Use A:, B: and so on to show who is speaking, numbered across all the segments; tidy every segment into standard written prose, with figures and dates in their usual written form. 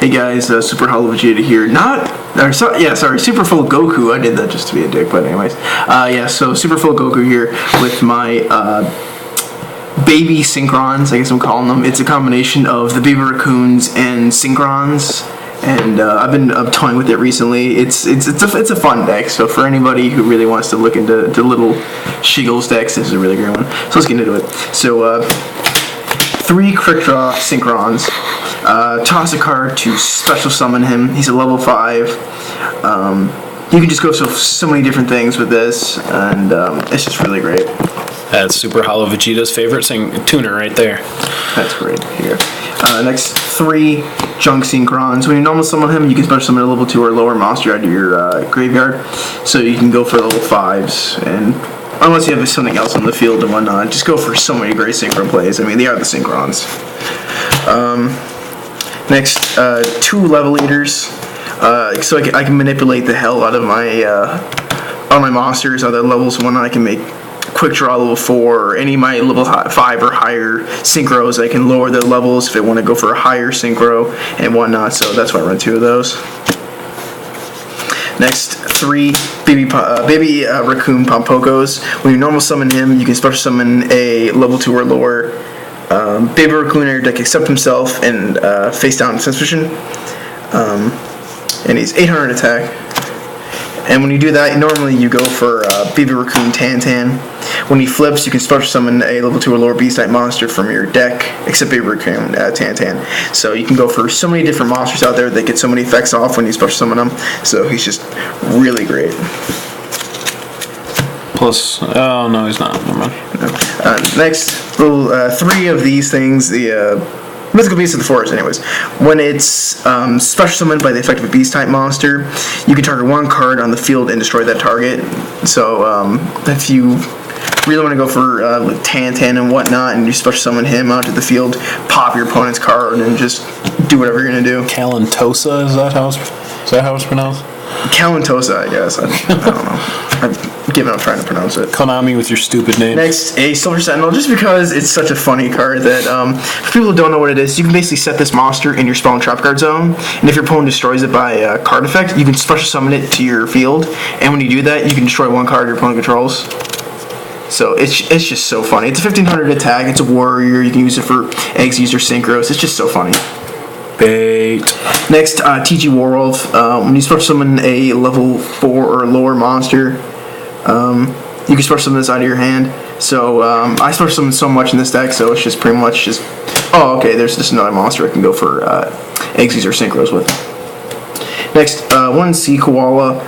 A: Hey guys, Superfullgoku here. Superfullgoku. I did that just to be a dick, but anyways. So Superfullgoku here with my baby synchrons, I guess I'm calling them. It's a combination of the baby raccoons and synchrons, and I've been toying with it recently. It's a fun deck, so for anybody who really wants to look into little Shiggles decks, this is a really great one. So let's get into it. So 3 quick draw synchrons. Toss a card to special summon him. He's a level 5. You can just go so many different things with this, and it's just really great.
B: That's Super Hollow Vegeta's favorite tuner right there.
A: That's great. Here. Next 3 junk synchrons. When you normal summon him, you can special summon a level 2 or lower monster out of your graveyard. So you can go for level 5s, and unless you have something else on the field and whatnot, just go for so many great synchron plays. I mean, they are the synchrons. Next, 2 level eaters. So I can manipulate the hell out of my monsters, other levels. One I can make quick draw level 4, or any of my level 5 or higher synchros. I can lower their levels if I want to go for a higher synchro and whatnot. So that's why I run 2 of those. Next, 3 baby raccoon Pompokos. When you normal summon him, you can special summon a level 2 or lower baby raccoon in your deck except himself and face down defense position. And he's 800 attack. And when you do that, normally you go for baby raccoon Tantan. When he flips, you can special summon a level 2 or lower beast type monster from your deck except baby raccoon Tantan. So you can go for so many different monsters out there that get so many effects off when you special summon them. So he's just really great.
B: Plus, oh no, he's not. Never mind.
A: No. Next, 3 of these things, the mythical beast of the forest. Anyways, when it's special summoned by the effect of a beast type monster, you can target 1 card on the field and destroy that target. So if you really want to go for like Tantan and whatnot, and you special summon him out to the field, pop your opponent's card and just do whatever you're gonna do.
B: Calantosa, is that how it's pronounced?
A: Calantosa, I guess. I don't know. I've given up trying to pronounce it.
B: Konami with your stupid name.
A: Next, a Silver Sentinel, just because it's such a funny card that, for people who don't know what it is, you can basically set this monster in your spell and trap card zone, and if your opponent destroys it by a card effect, you can special summon it to your field, and when you do that, you can destroy 1 card your opponent controls. So it's just so funny. It's a 1500 attack, it's a warrior, you can use it for eggs, user synchros, it's just so funny.
B: Bait.
A: Next, TG Warwolf. When you special summon a level 4 or lower monster, you can special summon this out of your hand. So I special summon so much in this deck, so it's just pretty much just, oh okay, there's just another monster I can go for eggs, user synchros with. Next, 1 Sea Koala.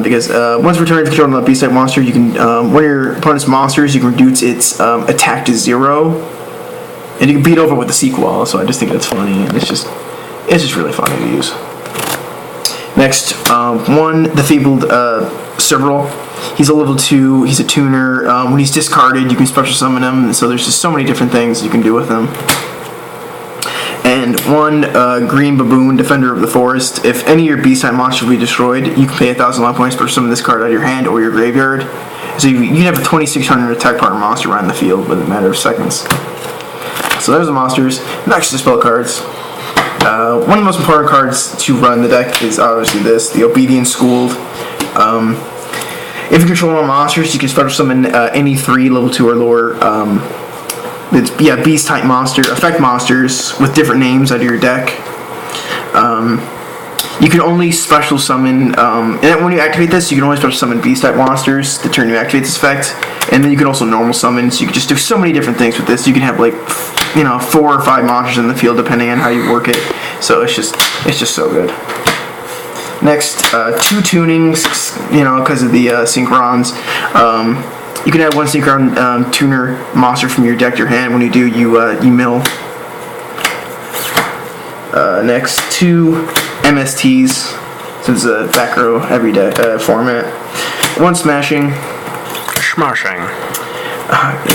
A: Because once returned to control of a beast type monster, you can one of your opponent's monsters, you can reduce its attack to 0. And you can beat over with the sequel, so I just think that's funny, and it's just really funny to use. Next, 1, the Fabled Several. He's a level 2, he's a tuner. When he's discarded, you can special summon him, so there's just so many different things you can do with him. And 1, Green Baboon, Defender of the Forest. If any of your beast type monsters will be destroyed, you can pay 1,000 life points to summon this card out of your hand or your graveyard. So you can have a 2,600 attack power monster around the field within a matter of seconds. So there's the monsters. Next to spell cards. One of the most important cards to run the deck is obviously this, the Obedient Schooled. If you control more monsters, you can special summon any 3 level 2 or lower beast type effect monsters with different names out of your deck. You can only special summon, and when you activate this, you can only special summon beast type monsters the turn you activate this effect, and then you can also normal summon, so you can just do so many different things with this. You can have like 4 or 5 monsters in the field depending on how you work it, so it's just so good. Next, 2 tunings, because of the synchrons. You can add 1 synchron tuner monster from your deck to your hand. When you do, you mill. Next, 2 MSTs, since it's a back row every day format. 1 smashing.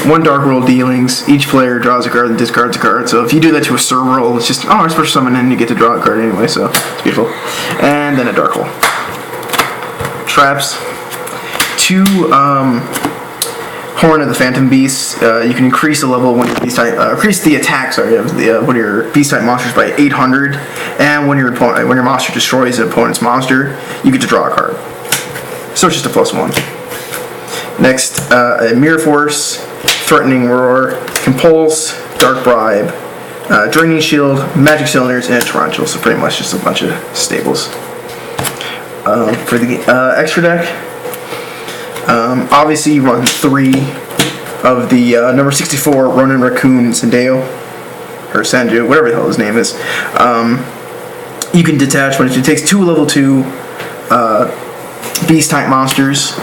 A: 1 dark roll dealings. Each player draws a card and discards a card. So if you do that to a serve roll, it's just, I special summon and you get to draw a card anyway, so it's beautiful. And then a dark hole. Traps. 2 Horn of the Phantom Beast. You can increase the level when your beast type, increase the attack. Sorry, of the one of your beast type monsters by 800, and when your monster destroys an opponent's monster, you get to draw a card. So it's just a +1. Next, a Mirror Force, Threatening Roar, Compulse, Dark Bribe, Draining Shield, Magic Cylinders, and a Torrential. So pretty much just a bunch of staples. For the extra deck, obviously you run 3 of the number 64 Ronin Raccoon Sendeo, or Sanju, whatever the hell his name is. You can detach when it takes 2 level 2 beast type monsters.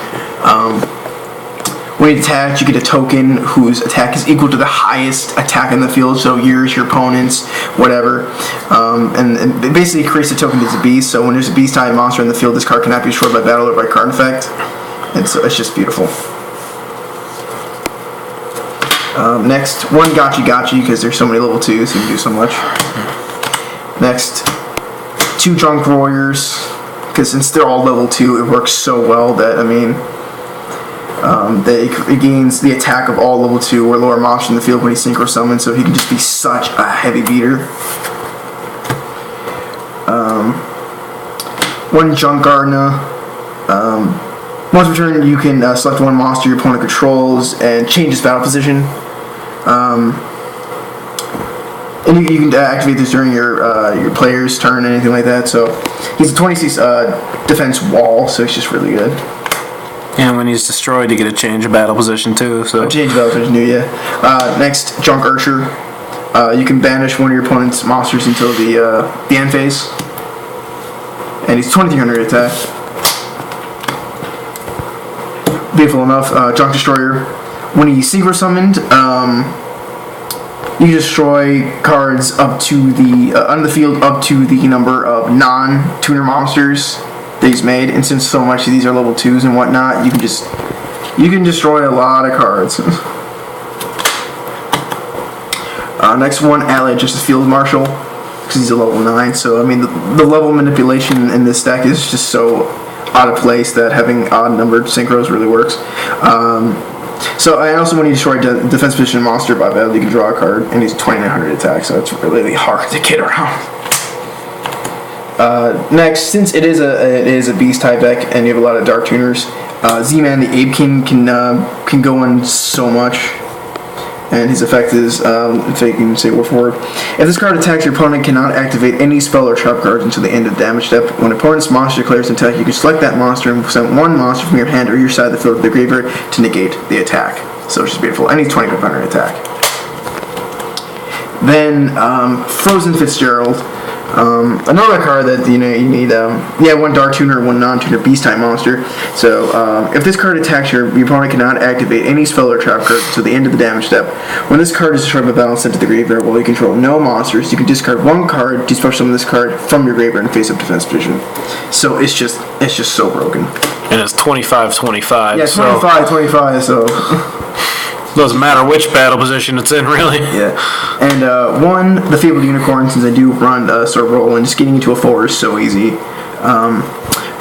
A: When you detach, you get a token whose attack is equal to the highest attack in the field, so yours, your opponent's, whatever. And it basically creates a token as a beast, so when there's a beast type monster in the field, this card cannot be destroyed by battle or by card effect. And so it's just beautiful. Next, 1 Gachi, because there's so many level 2s, so you can do so much. Next, 2 Drunk Warriors, because since they're all level 2, it works so well that, I mean, it gains the attack of all level 2 or lower monsters in the field when he synchro summons, so he can just be such a heavy beater. 1 Junk Gardener. Once per turn, you can select 1 monster your opponent controls and change its battle position. And you can activate this during your player's turn, anything like that. So he's a 26 defense wall, so it's just really good.
C: And when he's destroyed, you get a change of battle position too. So
A: change of battle position, yeah. Next, Junk Archer. You can banish one of your opponent's monsters until the end phase, and he's 2300 attack. Beautiful enough. Junk Destroyer. When he's synchro summoned, you destroy cards up to the on the field up to the number of non-tuner monsters that he's made, and since so much of these are level 2s and whatnot, you can destroy a lot of cards. Next one, Allied Justice Field Marshal, because he's a level 9. So I mean, the level manipulation in this deck is just so out of place that having odd-numbered synchros really works. So I also, when you destroy defense position monster by battle, you can draw a card, and he's 2900 attack, so it's really hard to get around. Next, since it is a beast type deck and you have a lot of dark tuners, Z-Man the Ape King can go on so much, and his effect is if I can say word for word. If this card attacks, your opponent cannot activate any spell or trap cards until the end of the damage step. When an opponent's monster declares an attack, you can select that monster and send 1 monster from your hand or your side of the field to the graveyard to negate the attack. So it's just beautiful. And he's 2500 attack. Then Frozen Fitzgerald. Another card that you need 1 dark tuner, 1 non-tuner beast type monster. So if this card attacks, your opponent cannot activate any spell or trap card until the end of the damage step. When this card is destroyed by battle and sent to the graveyard while you control no monsters, you can discard 1 card to special summon this card from your graveyard and face up defense position. So it's just so broken.
B: And it's 25-25.
A: Yeah, 25-25. So.
B: Doesn't matter which battle position it's in, really.
A: Yeah. And 1, the Fabled Unicorn, since I do run Sword Roll, and just getting into a 4 is so easy.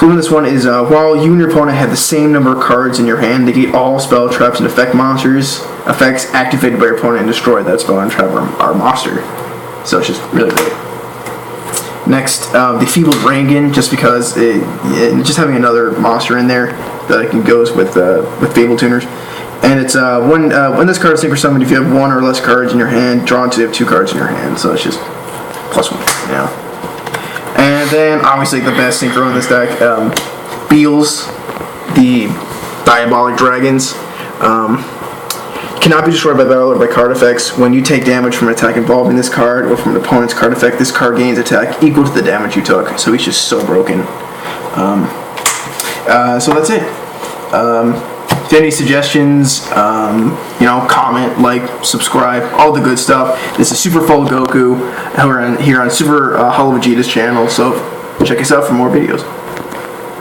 A: Doing this one is while you and your opponent have the same number of cards in your hand, negate all spell, traps, and effect monsters effects activated by your opponent and destroy that spell and trap or monster. So it's just really great. Next, the Feebled Rangan, just because just having another monster in there that goes with Fabled Tuners. And it's when this card is synchro summoned, if you have 1 or less cards in your hand, draw until you have 2 cards in your hand. So it's just +1. Yeah. And then obviously the best synchro in this deck, Beals, the Diabolic Dragons. Cannot be destroyed by battle or by card effects. When you take damage from an attack involving this card or from an opponent's card effect, this card gains attack equal to the damage you took. So he's just so broken. So that's it. If you have any suggestions, comment, like, subscribe, all the good stuff. This is Superfullgoku. We're here on Super Hollow Vegeta's channel, so check us out for more videos.